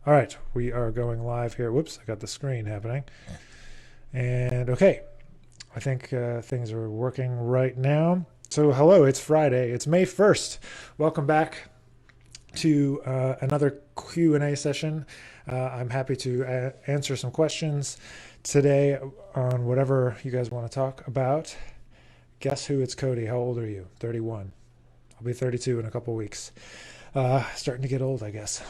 All right, we are going live here. Whoops, I got the screen happening. And okay, I think things are working right now. So hello, it's Friday. It's May 1st. Welcome back to another Q&A session. I'm happy to answer some questions today on whatever you guys want to talk about. Guess who? It's Cody. How old are you? 31. I'll be 32 in a couple weeks. Starting to get old, I guess.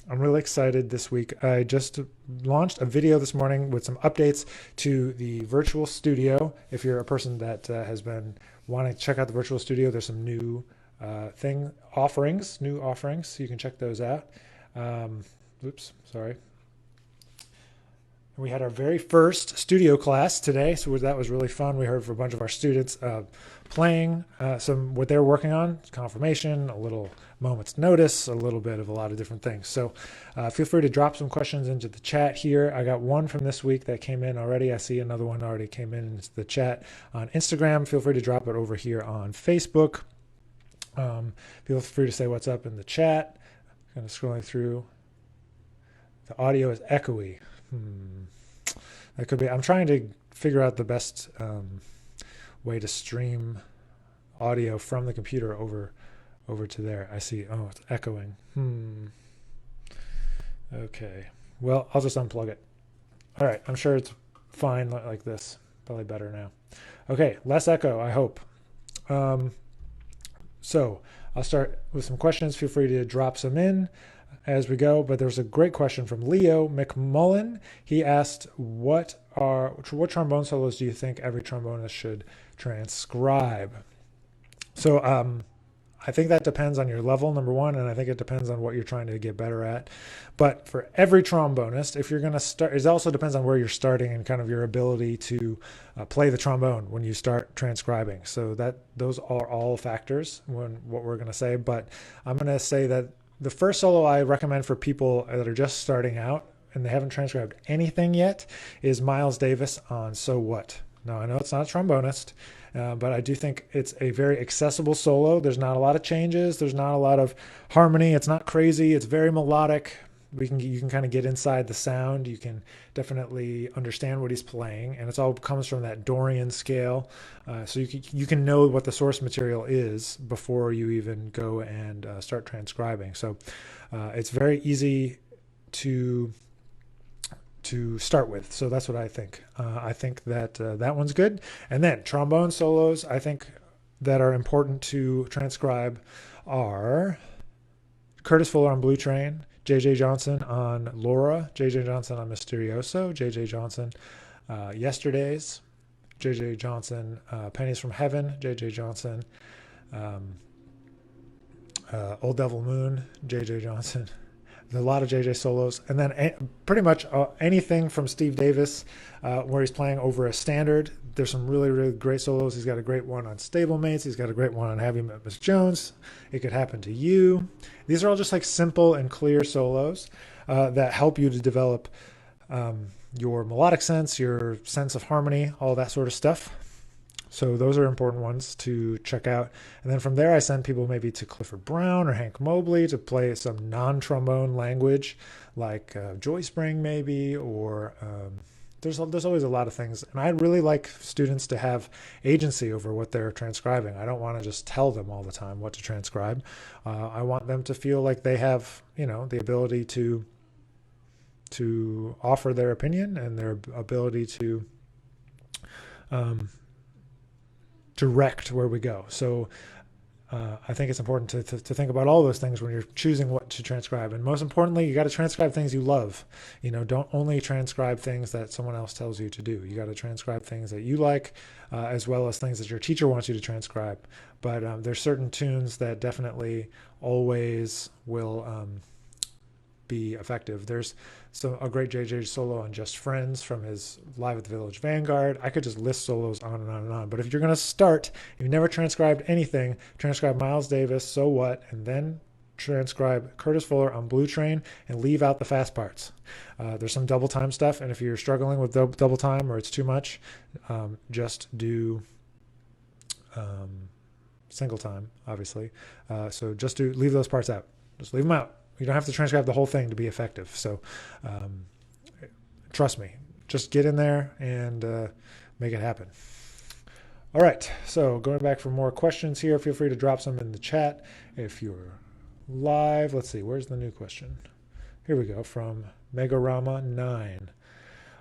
I'm really excited this week. I just launched a video this morning with some updates to the virtual studio. If you're a person that has been wanting to check out the virtual studio, there's some new new offerings. So you can check those out. Oops, sorry. We had our very first studio class today, so that was really fun. We heard from a bunch of our students playing what they're working on, confirmation, a little moment's notice, a little bit of a lot of different things. So feel free to drop some questions into the chat here. I got one from this week that came in already. I see another one already came in the chat on Instagram. Feel free to drop it over here on Facebook. Feel free to say what's up in the chat. Kind of scrolling through. The audio is echoey. That could be. I'm trying to figure out the best way to stream audio from the computer over to there. I see. Oh, it's echoing. Okay. Well, I'll just unplug it. All right. I'm sure it's fine like this. Probably better now. Okay. Less echo, I hope. So I'll start with some questions. Feel free to drop some in as we go, but there's a great question from Leo McMullen. He asked, what trombone solos do you think every trombonist should transcribe? So I think that depends on your level, number one, and I think it depends on what you're trying to get better at. But for every trombonist, if you're going to start, it also depends on where you're starting and kind of your ability to play the trombone when you start transcribing. So those are all factors when what we're going to say. But I'm going to say that the first solo I recommend for people that are just starting out and they haven't transcribed anything yet is Miles Davis on So What. Now, I know it's not a trombonist, but I do think it's a very accessible solo. There's not a lot of changes. There's not a lot of harmony. It's not crazy. It's very melodic. You can kind of get inside the sound. You can definitely understand what he's playing, and it all comes from that Dorian scale. So you can know what the source material is before you even go and start transcribing. So it's very easy to start with. So that's what I think. I think that that one's good. And then trombone solos, I think that are important to transcribe are Curtis Fuller on Blue Train, J.J. Johnson on Laura, J.J. Johnson on Misterioso, J.J. Johnson Yesterdays, J.J. Johnson Pennies from Heaven, J.J. Johnson Old Devil Moon, J.J. Johnson. There's a lot of JJ solos, and then pretty much anything from Steve Davis where he's playing over a standard. There's some really, really great solos. He's got a great one on Stablemates. He's got a great one on Have You Met Miss Jones? It Could Happen to You. These are all just like simple and clear solos that help you to develop your melodic sense, your sense of harmony, all that sort of stuff. So those are important ones to check out. And then from there, I send people maybe to Clifford Brown or Hank Mobley to play some non-trombone language like Joy Spring maybe, or there's always a lot of things. And I really like students to have agency over what they're transcribing. I don't want to just tell them all the time what to transcribe. I want them to feel like they have, the ability to offer their opinion and their ability to direct where we go. So I think it's important to think about all those things when you're choosing what to transcribe. And most importantly, you got to transcribe things you love. Don't only transcribe things that someone else tells you to do. You got to transcribe things that you like, as well as things that your teacher wants you to transcribe. But there's certain tunes that definitely always will be effective. There's a great JJ solo on Just Friends from his Live at the Village Vanguard. I could just list solos on and on and on. But if you're going to start, you've never transcribed anything, transcribe Miles Davis, So What, and then transcribe Curtis Fuller on Blue Train and leave out the fast parts. There's some double time stuff, and if you're struggling with double time or it's too much, just do single time, obviously. So just leave those parts out. Just leave them out. You don't have to transcribe the whole thing to be effective. So trust me, just get in there and make it happen. All right, so going back for more questions here, feel free to drop some in the chat if you're live. Let's see, where's the new question? Here we go, from Megarama9.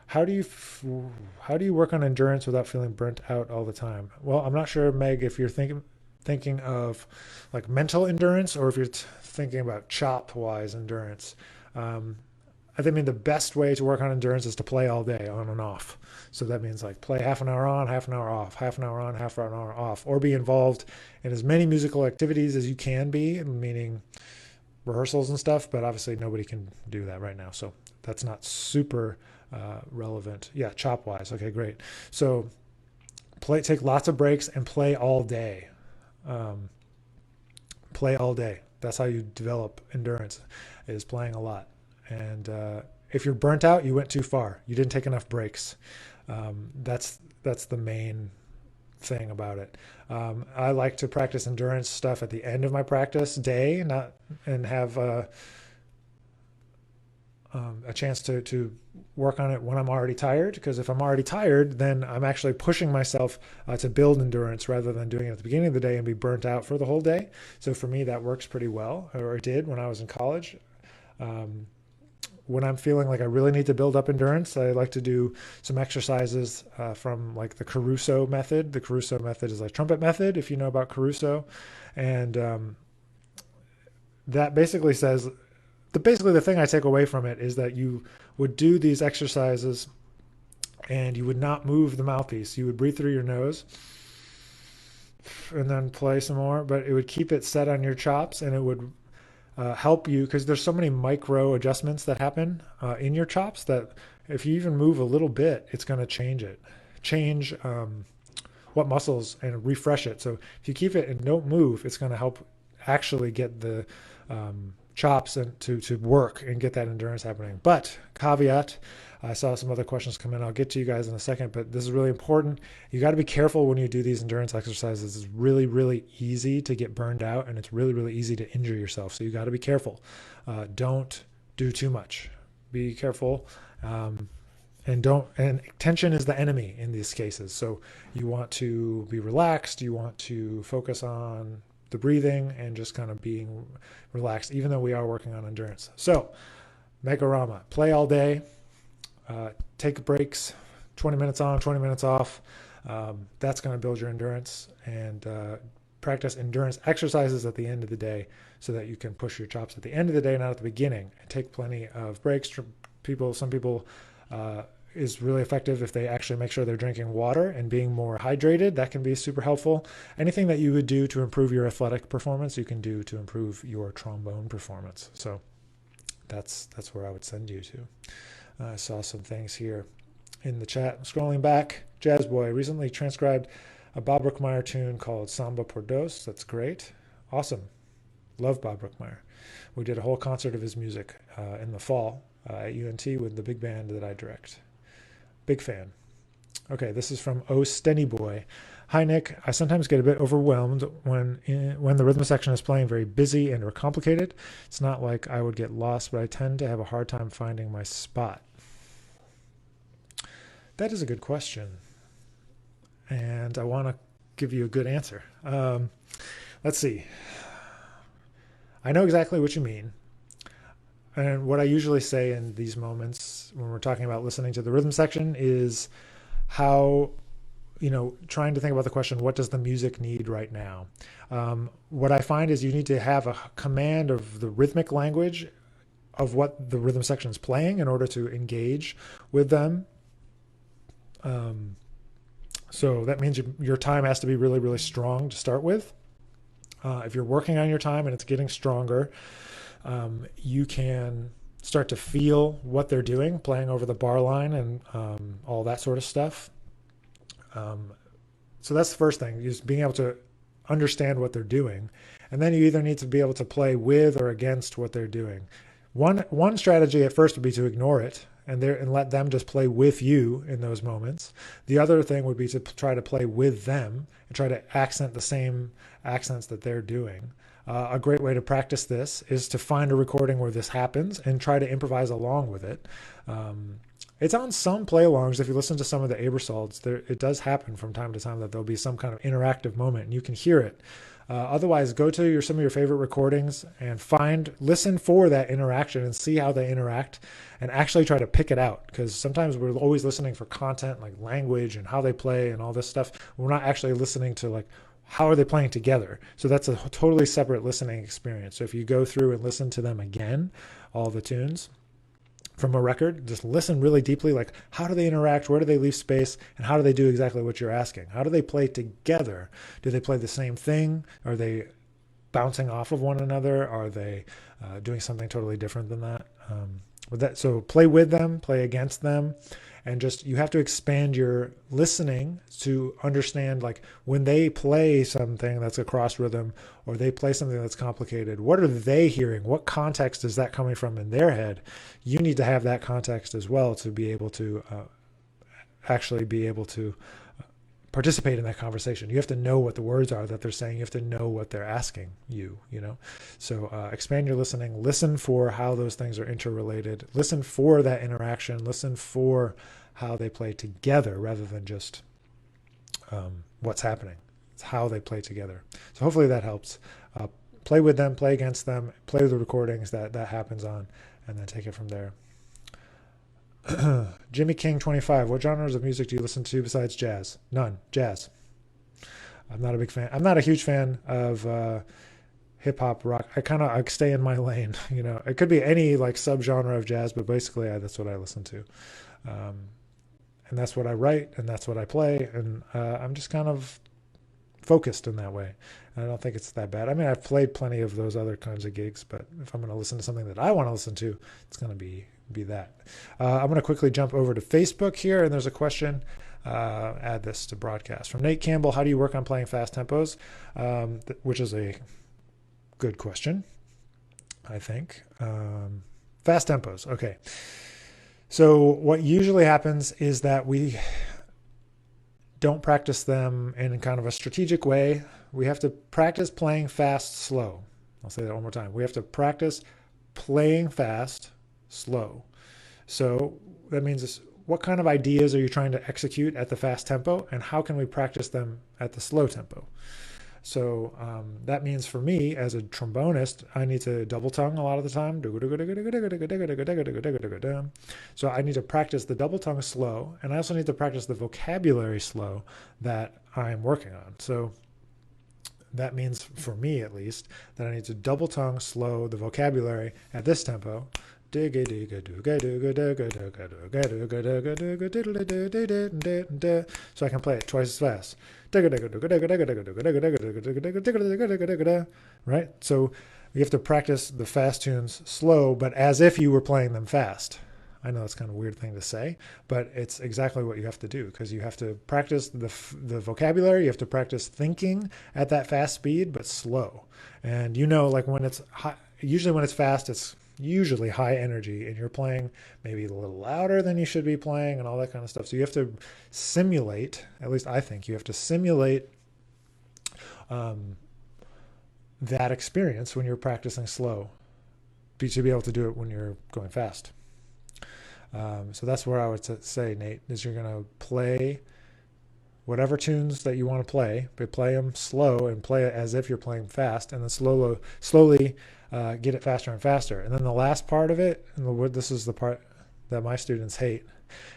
How do you work on endurance without feeling burnt out all the time? Well, I'm not sure, Meg, if you're thinking of like mental endurance or if you're thinking about chop-wise endurance. I mean, the best way to work on endurance is to play all day on and off. So that means like play half an hour on, half an hour off, half an hour on, half an hour off, or be involved in as many musical activities as you can be, meaning rehearsals and stuff, but obviously nobody can do that right now. So that's not super relevant. Yeah, chop wise. Okay, great. So take lots of breaks and play all day. Play all day. That's how you develop endurance, is playing a lot. And if you're burnt out, you went too far. You didn't take enough breaks. That's the main thing about it. I like to practice endurance stuff at the end of my practice day, and have a chance to work on it when I'm already tired. Because if I'm already tired, then I'm actually pushing myself to build endurance rather than doing it at the beginning of the day and be burnt out for the whole day. So for me, that works pretty well, or it did when I was in college. When I'm feeling like I really need to build up endurance, I like to do some exercises from like the Caruso method. The Caruso method is like trumpet method, if you know about Caruso. And that basically says, basically the thing I take away from it is that you would do these exercises and you would not move the mouthpiece. You would breathe through your nose and then play some more, but it would keep it set on your chops, and it would help you, because there's so many micro adjustments that happen in your chops that if you even move a little bit, it's going to change what muscles and refresh it. So if you keep it and don't move, it's going to help actually get the chops and to work and get that endurance happening. But caveat, I saw some other questions come in. I'll get to you guys in a second, but this is really important. You got to be careful when you do these endurance exercises. It's really, really easy to get burned out, and it's really, really easy to injure yourself. So you got to be careful. Don't do too much. Be careful. And tension is the enemy in these cases. So you want to be relaxed. You want to focus on the breathing and just kind of being relaxed, even though we are working on endurance. So Megarama, play all day. Take breaks, 20 minutes on, 20 minutes off. That's going to build your endurance, and practice endurance exercises at the end of the day so that you can push your chops at the end of the day, not at the beginning. And take plenty of breaks. Some people is really effective if they actually make sure they're drinking water and being more hydrated. That can be super helpful. Anything that you would do to improve your athletic performance, you can do to improve your trombone performance. So that's where I would send you to. I saw some things here in the chat. Scrolling back, Jazz Boy recently transcribed a Bob Brookmeyer tune called Samba por Dos. That's great. Awesome. Love Bob Brookmeyer. We did a whole concert of his music in the fall at UNT with the big band that I direct. Big fan. Okay, this is from O Stenny Boy. Hi, Nick. I sometimes get a bit overwhelmed when the rhythm section is playing very busy and or complicated. It's not like I would get lost, but I tend to have a hard time finding my spot. That is a good question, and I want to give you a good answer. Let's see. I know exactly what you mean. And what I usually say in these moments when we're talking about listening to the rhythm section is how, trying to think about the question, what does the music need right now? What I find is you need to have a command of the rhythmic language of what the rhythm section is playing in order to engage with them. So that means your time has to be really, really strong to start with. If you're working on your time and it's getting stronger, you can start to feel what they're doing, playing over the bar line and all that sort of stuff. So that's the first thing, is being able to understand what they're doing. And then you either need to be able to play with or against what they're doing. One strategy at first would be to ignore it and let them just play with you in those moments. The other thing would be to try to play with them and try to accent the same accents that they're doing. a great way to practice this is to find a recording where this happens and try to improvise along with it. It's on some play-alongs. If you listen to some of the Aebersolds, it does happen from time to time that there'll be some kind of interactive moment and you can hear it. Otherwise, go to some of your favorite recordings and listen for that interaction and see how they interact and actually try to pick it out. Because sometimes we're always listening for content like language and how they play and all this stuff. We're not actually listening to like, how are they playing together? So that's a totally separate listening experience. So if you go through and listen to them again, all the tunes from a record, just listen really deeply, like how do they interact, where do they leave space, and how do they do exactly what you're asking? How do they play together? Do they play the same thing? Are they bouncing off of one another? Are they doing something totally different than that? So play with them, play against them, and just you have to expand your listening to understand, like when they play something that's a cross rhythm or they play something that's complicated, what are they hearing? What context is that coming from in their head? You need to have that context as well to be able to actually be able to participate in that conversation. You have to know what the words are that they're saying. You have to know what they're asking you, So expand your listening. Listen for how those things are interrelated. Listen for that interaction. Listen for how they play together rather than just what's happening. It's how they play together. So hopefully that helps. Play with them, play against them, play with the recordings that happens on, and then take it from there. Jimmy King 25. What genres of music do you listen to besides jazz? None. Jazz. I'm not a big fan. I'm not a huge fan of hip hop, rock. I stay in my lane. It could be any like subgenre of jazz, but basically that's what I listen to, and that's what I write, and that's what I play, and I'm just kind of focused in that way. And I don't think it's that bad. I mean, I've played plenty of those other kinds of gigs, but if I'm going to listen to something that I want to listen to, it's going to be that. I'm going to quickly jump over to Facebook here, and there's a question. Add this to broadcast from Nate Campbell. How do you work on playing fast tempos? Which is a good question, I think. Fast tempos. Okay. So what usually happens is that we don't practice them in kind of a strategic way. We have to practice playing fast, slow. I'll say that one more time. We have to practice playing fast, slow. So that means what kind of ideas are you trying to execute at the fast tempo, and how can we practice them at the slow tempo? So that means for me as a trombonist, I need to double tongue a lot of the time. So I need to practice the double tongue slow, and I also need to practice the vocabulary slow that I'm working on. So that means for me at least that I need to double tongue slow the vocabulary at this tempo. So I can play it twice as fast. Right? So you have to practice the fast tunes slow, but as if you were playing them fast. I know it's kind of a weird thing to say, but it's exactly what you have to do, because you have to practice the vocabulary. You have to practice thinking at that fast speed, but slow. And like when it's high, usually when it's fast, it's usually high energy, and you're playing maybe a little louder than you should be playing and all that kind of stuff. So you have to simulate, at least I think you have to simulate that experience when you're practicing slow to be able to do it when you're going fast. So that's where I would say, Nate, is you're going to play whatever tunes that you want to play, but play them slow and play it as if you're playing fast, and then slowly get it faster and faster. And then the last part of it, and this is the part that my students hate,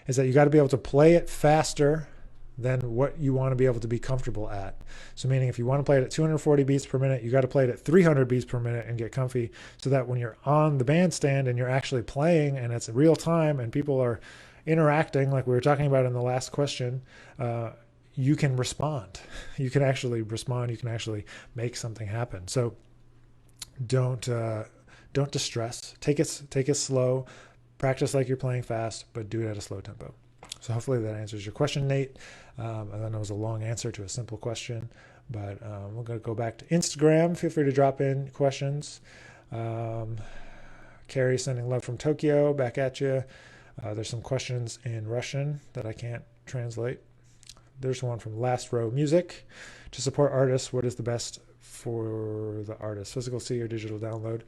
is that you got to be able to play it faster than what you want to be able to be comfortable at. So meaning if you want to play it at 240 beats per minute, you got to play it at 300 beats per minute and get comfy, so that when you're on the bandstand and you're actually playing and it's real time and people are interacting, like we were talking about in the last question, you can respond. You can actually respond. You can actually make something happen. So don't distress. Take it slow. Practice like you're playing fast, but do it at a slow tempo. So hopefully that answers your question, Nate. I know it was a long answer to a simple question, but we're going to go back to Instagram. Feel free to drop in questions. Carrie sending love from Tokyo, back at you. There's some questions in Russian that I can't translate. There's one from Last Row Music. To support artists, what is the best for the artist, physical CD or digital download.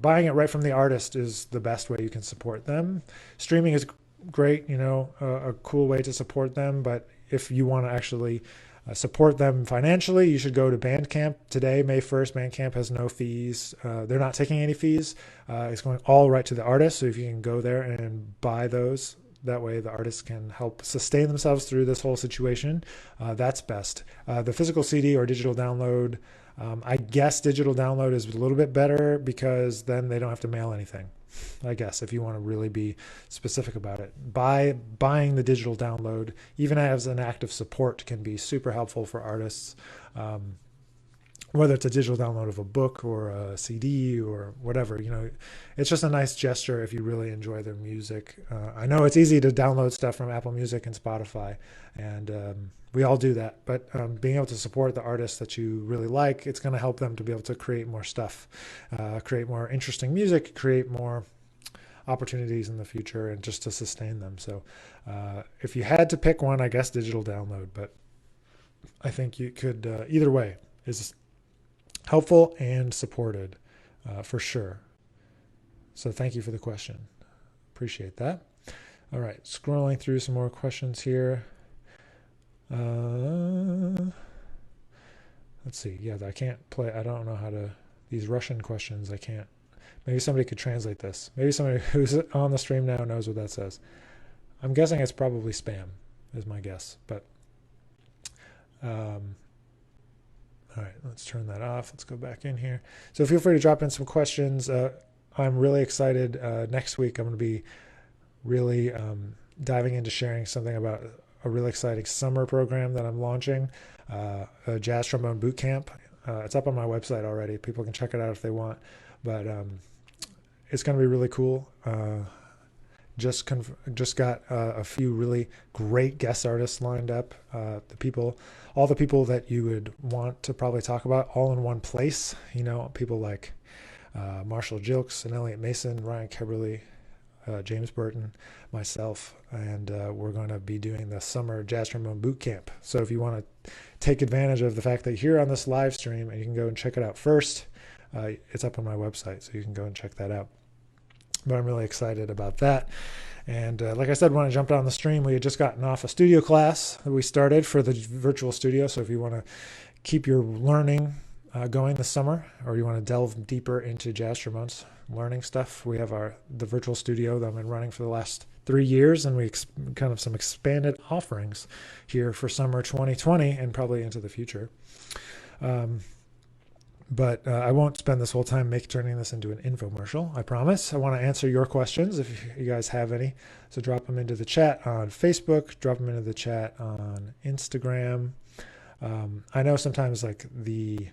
Buying it right from the artist is the best way you can support them. Streaming is great, a cool way to support them. But if you want to actually support them financially, you should go to Bandcamp today, May 1st. Bandcamp has no fees. They're not taking any fees. It's going all right to the artist. So if you can go there and buy those, that way the artists can help sustain themselves through this whole situation. That's best. The physical CD or digital download, I guess digital download is a little bit better because then they don't have to mail anything. I guess if you want to really be specific about it, buying the digital download, even as an act of support, can be super helpful for artists. Whether it's a digital download of a book or a CD or whatever, it's just a nice gesture if you really enjoy their music. I know it's easy to download stuff from Apple Music and Spotify, and we all do that. But being able to support the artists that you really like, it's going to help them to be able to create more stuff, create more interesting music, create more opportunities in the future, and just to sustain them. So if you had to pick one, I guess digital download, but I think you could, either way is helpful and supported for sure. So thank you for the question. Appreciate that. All right, scrolling through some more questions here. Let's see. Yeah, I can't play. I don't know how to, these Russian questions, I can't. Maybe somebody could translate this. Maybe somebody who's on the stream now knows what that says. I'm guessing it's probably spam, is my guess. But all right, let's turn that off. Let's go back in here. So feel free to drop in some questions. I'm really excited. Next week, I'm going to be really diving into sharing something about a really exciting summer program that I'm launching, a jazz trombone boot camp. It's up on my website already. People can check it out if they want. But it's going to be really cool. Just got a few really great guest artists lined up. All the people that you would want to probably talk about, all in one place. People like Marshall Jilks and Elliot Mason, Ryan Keberly, James Burton, myself, and we're going to be doing the summer jazz trombone boot camp. So if you want to take advantage of the fact that you're on this live stream and you can go and check it out first, it's up on my website, so you can go and check that out. But I'm really excited about that. And like I said, when I jumped on the stream, we had just gotten off a studio class that we started for the virtual studio. So if you want to keep your learning going this summer, or you want to delve deeper into jazz trombones learning stuff, we have the virtual studio that I've been running for the last 3 years, and we kind of some expanded offerings here for summer 2020 and probably into the future. But I won't spend this whole time turning this into an infomercial, I promise. I want to answer your questions if you guys have any. So drop them into the chat on Facebook, drop them into the chat on Instagram. I know sometimes like the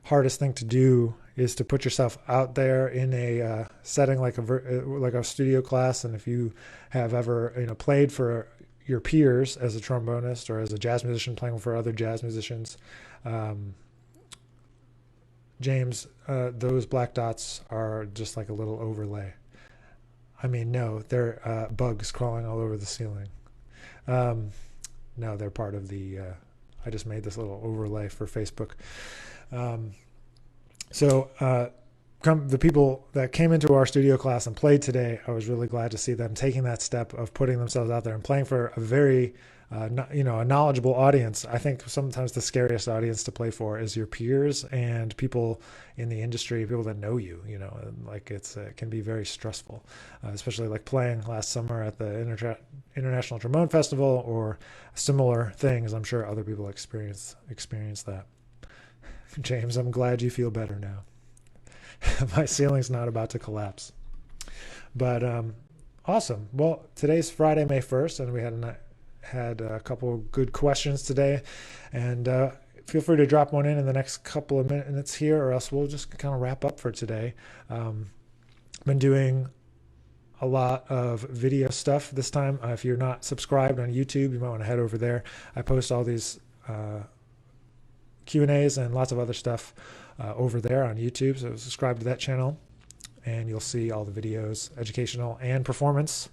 hardest thing to do is to put yourself out there in a setting like a studio class. And if you have ever played for your peers as a trombonist or as a jazz musician playing for other jazz musicians, James, those black dots are just like a little overlay. I mean, no, they're bugs crawling all over the ceiling. No, they're part of the, I just made this little overlay for Facebook. The people that came into our studio class and played today, I was really glad to see them taking that step of putting themselves out there and playing for a very a knowledgeable audience. I think sometimes the scariest audience to play for is your peers and people in the industry, people that know you, like it can be very stressful, especially like playing last summer at the International Trombone Festival or similar things. I'm sure other people experience that. James, I'm glad you feel better now. My ceiling's not about to collapse. But awesome. Well, today's Friday, May 1st, and we had a couple good questions today, and feel free to drop one in the next couple of minutes here, or else we'll just kind of wrap up for today. Been doing a lot of video stuff this time. If you're not subscribed on YouTube, you might want to head over there. I post all these Q&As and lots of other stuff over there on YouTube, so subscribe to that channel and you'll see all the videos, educational and performance.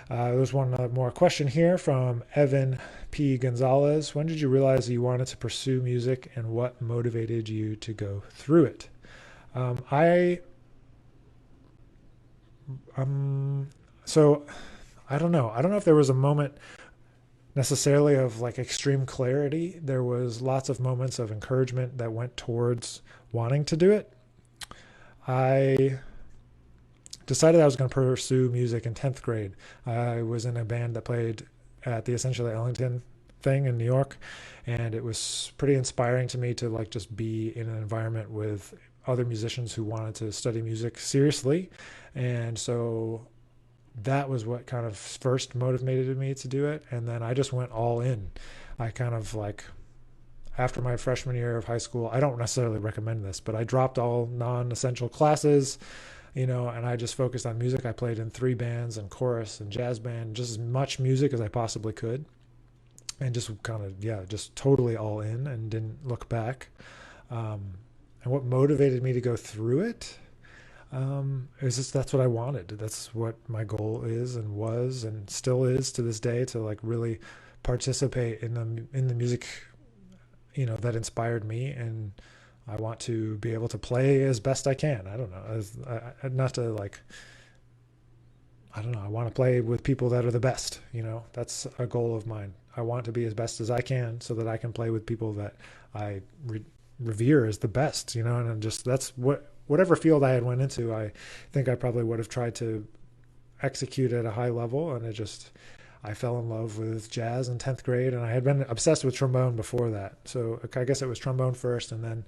There's one more question here from Evan P. Gonzalez. When did you realize that you wanted to pursue music, and what motivated you to go through it? I so I don't know. I don't know if there was a moment necessarily of like extreme clarity. There was lots of moments of encouragement that went towards wanting to do it. I decided I was going to pursue music in 10th grade. I was in a band that played at the Essentially Ellington thing in New York, and it was pretty inspiring to me to like just be in an environment with other musicians who wanted to study music seriously. And so that was what kind of first motivated me to do it. And then I just went all in. I kind of like, after my freshman year of high school, I don't necessarily recommend this, but I dropped all non-essential classes, and I just focused on music. I played in 3 bands and chorus and jazz band, just as much music as I possibly could. And just kind of, just totally all in and didn't look back. And what motivated me to go through it is just that's what I wanted. That's what my goal is and was and still is to this day, to like really participate in the music, that inspired me, and I want to be able to play as best I can. I don't know, not to like, I don't know. I want to play with people that are the best. That's a goal of mine. I want to be as best as I can so that I can play with people that I revere as the best. And that's whatever field I had went into, I think I probably would have tried to execute at a high level. And I fell in love with jazz in 10th grade, and I had been obsessed with trombone before that. So I guess it was trombone first, and then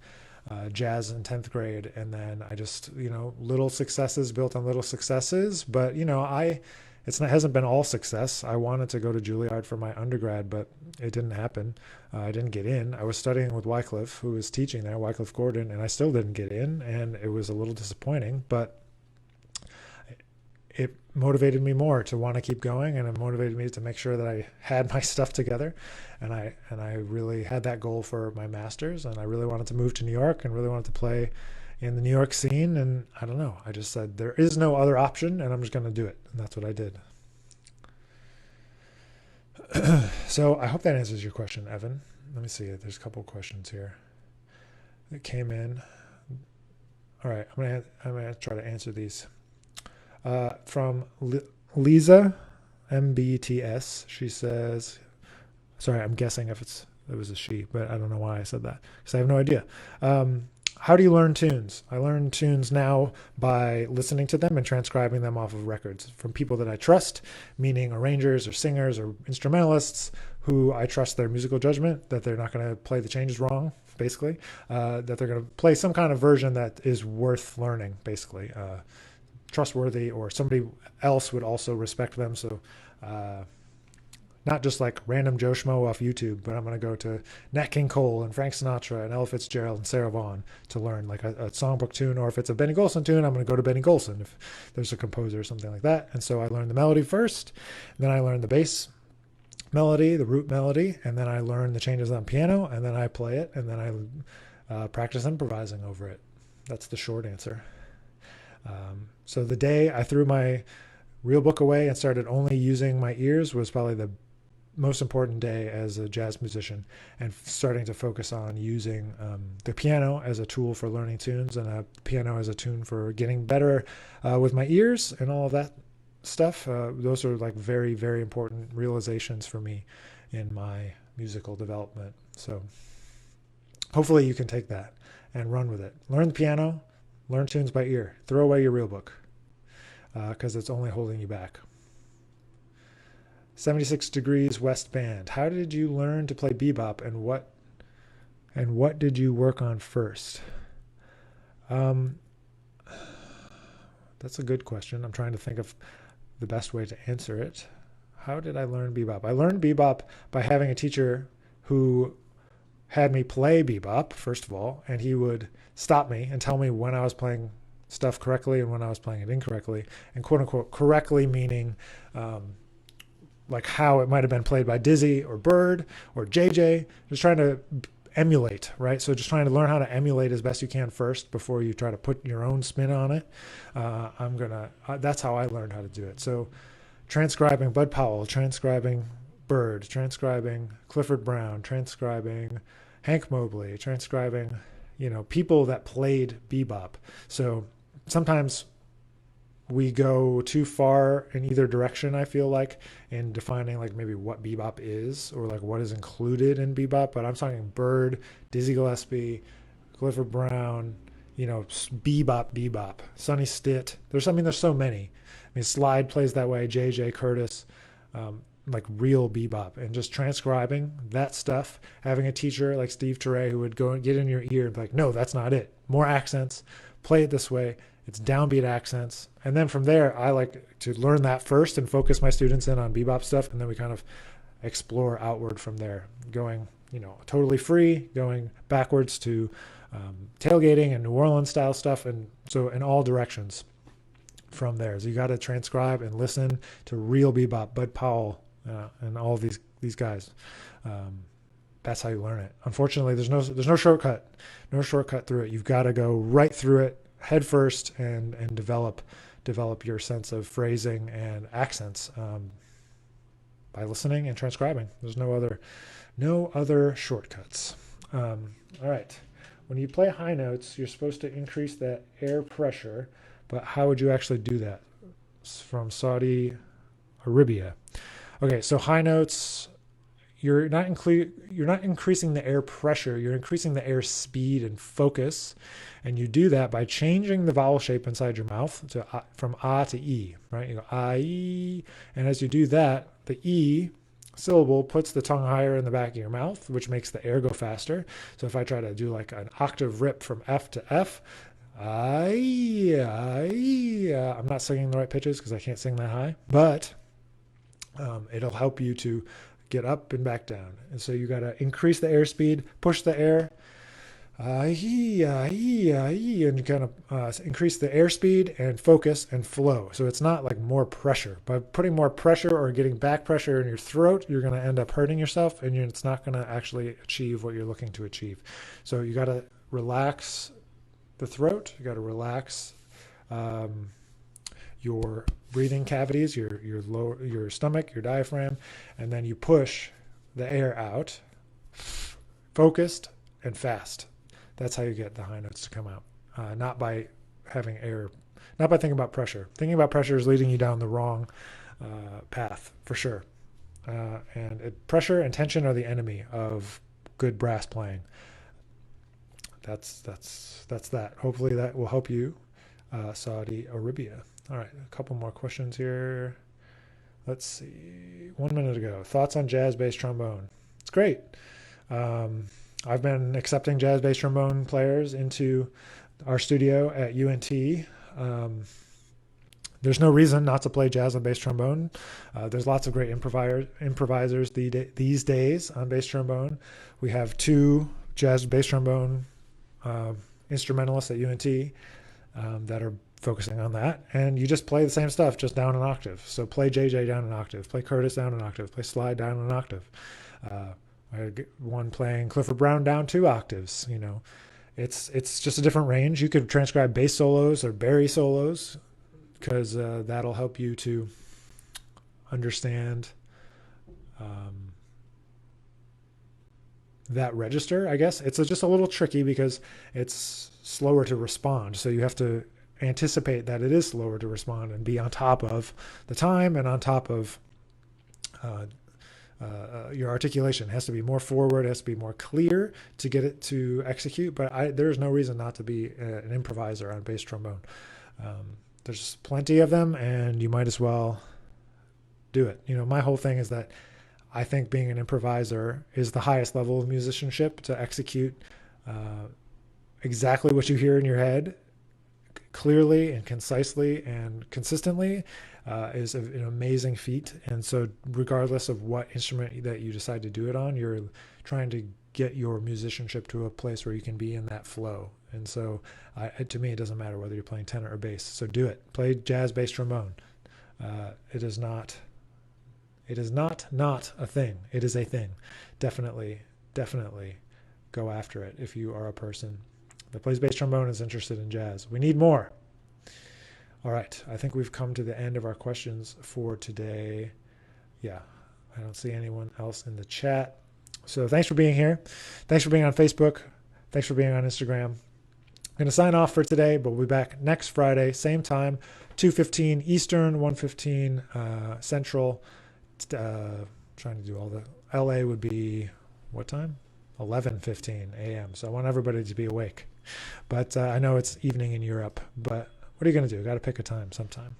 jazz in 10th grade. And then I just, little successes built on little successes. But, it hasn't been all success. I wanted to go to Juilliard for my undergrad, but it didn't happen. I didn't get in. I was studying with Wycliffe, who was teaching there, Wycliffe Gordon, and I still didn't get in. And it was a little disappointing, but it motivated me more to want to keep going, and it motivated me to make sure that I had my stuff together. And I really had that goal for my master's, and I really wanted to move to New York and really wanted to play in the New York scene. And I don't know, I just said there is no other option, and I'm just going to do it. And that's what I did. So I hope that answers your question, Evan. Let me see. There's a couple of questions here that came in. All right, I'm gonna try to answer these. From Lisa MBTS, she says, sorry, I'm guessing if it was a she, but I don't know why I said that because I have no idea. How do you learn tunes? I learn tunes now by listening to them and transcribing them off of records from people that I trust, meaning arrangers or singers or instrumentalists who I trust their musical judgment, that they're not going to play the changes wrong, basically, that they're going to play some kind of version that is worth learning, basically, trustworthy, or somebody else would also respect them. So not just like random Joe Schmo off YouTube, but I'm going to go to Nat King Cole and Frank Sinatra and Ella Fitzgerald and Sarah Vaughan to learn like a songbook tune. Or if it's a Benny Golson tune, I'm going to go to Benny Golson if there's a composer or something like that. And so I learn the melody first, then I learn the bass melody, the root melody, and then I learn the changes on piano, and then I play it, and then I practice improvising over it. That's the short answer. So the day I threw my real book away and started only using my ears was probably the most important day as a jazz musician, and starting to focus on using the piano as a tool for learning tunes, and a piano as a tune for getting better with my ears and all of that stuff. Those are like very, very important realizations for me in my musical development. So hopefully you can take that and run with it. Learn the piano, learn tunes by ear, throw away your real book because it's only holding you back. 76 Degrees West Band. How did you learn to play bebop, and what did you work on first? That's a good question. I'm trying to think of the best way to answer it. How did I learn bebop? I learned bebop by having a teacher who had me play bebop, first of all, and he would stop me and tell me when I was playing stuff correctly and when I was playing it incorrectly. And quote unquote correctly meaning like how it might have been played by Dizzy or Bird or JJ, just trying to emulate, right? So just trying to learn how to emulate as best you can first before you try to put your own spin on it. That's how I learned how to do it. So transcribing Bud Powell, transcribing Bird, transcribing Clifford Brown, transcribing Hank Mobley, transcribing, people that played bebop. So sometimes we go too far in either direction, I feel like, in defining like maybe what bebop is or like what is included in bebop. But I'm talking Bird, Dizzy Gillespie, Clifford Brown, bebop, Sonny Stitt. There's so many. I mean, Slide plays that way, JJ Curtis, like real bebop, and just transcribing that stuff, having a teacher like Steve Turre who would go and get in your ear and be like, no, that's not it. More accents, play it this way. It's downbeat accents. And then from there, I like to learn that first and focus my students in on bebop stuff. And then we kind of explore outward from there, going, totally free, going backwards to tailgating and New Orleans style stuff. And so in all directions from there. So you got to transcribe and listen to real bebop, Bud Powell, and all of these guys. That's how you learn it. Unfortunately, there's no shortcut through it. You've got to go right through it head first and develop your sense of phrasing and accents by listening and transcribing. There's no other shortcuts. All right. When you play high notes, you're supposed to increase that air pressure, but how would you actually do that? It's from Saudi Arabia. Okay, so high notes, you're not increasing the air pressure, you're increasing the air speed and focus, and you do that by changing the vowel shape inside your mouth from ah to e, right? You go ah, e, and as you do that, the e syllable puts the tongue higher in the back of your mouth, which makes the air go faster. So if I try to do like an octave rip from F to F, I'm not singing the right pitches because I can't sing that high, but it'll help you to get up and back down. And so you got to increase the airspeed, push the air, and you kind of increase the airspeed and focus and flow. So it's not like more pressure. By putting more pressure or getting back pressure in your throat, you're going to end up hurting yourself, and it's not going to actually achieve what you're looking to achieve. So you got to relax the throat. You got to relax your breathing cavities, your stomach, your diaphragm, and then you push the air out, focused and fast. That's how you get the high notes to come out. Not by having air, not by thinking about pressure. Thinking about pressure is leading you down the wrong path for sure. Pressure and tension are the enemy of good brass playing. That's that. Hopefully that will help you, Saudi Arabia. All right, a couple more questions here. Let's see. 1 minute ago, thoughts on jazz bass trombone? It's great. I've been accepting jazz bass trombone players into our studio at UNT. There's no reason not to play jazz on bass trombone. There's lots of great improvisers these days on bass trombone. We have 2 jazz bass trombone instrumentalists at UNT that are focusing on that, and you just play the same stuff, just down an octave. So play JJ down an octave, play Curtis down an octave, play Slide down an octave. I had one playing Clifford Brown down 2 octaves. It's just a different range. You could transcribe bass solos or Barry solos, because that'll help you to understand that register. I guess it's just a little tricky because it's slower to respond. So you have to anticipate that it is slower to respond and be on top of the time and on top of your articulation. It has to be more forward, it has to be more clear to get it to execute. But there's no reason not to be an improviser on bass trombone. There's plenty of them, and you might as well do it. My whole thing is that I think being an improviser is the highest level of musicianship. To execute exactly what you hear in your head clearly and concisely and consistently is an amazing feat. And so regardless of what instrument that you decide to do it on, you're trying to get your musicianship to a place where you can be in that flow. And so to me, it doesn't matter whether you're playing tenor or bass. So do it. Play jazz bass trombone. It is not a thing. It is a thing. Definitely go after it if you are a person that plays bass trombone and is interested in jazz. We need more. All right. I think we've come to the end of our questions for today. Yeah. I don't see anyone else in the chat. So thanks for being here. Thanks for being on Facebook. Thanks for being on Instagram. I'm going to sign off for today, but we'll be back next Friday, same time, 2:15 Eastern, 1:15 Central. Trying to do all the LA would be what time? 11:15 a.m. So I want everybody to be awake. But I know it's evening in Europe, but what are you going to do? Got to pick a time sometime.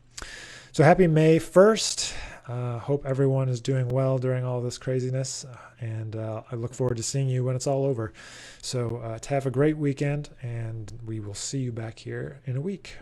So happy May 1st. Hope everyone is doing well during all this craziness. And I look forward to seeing you when it's all over. So have a great weekend, and we will see you back here in a week.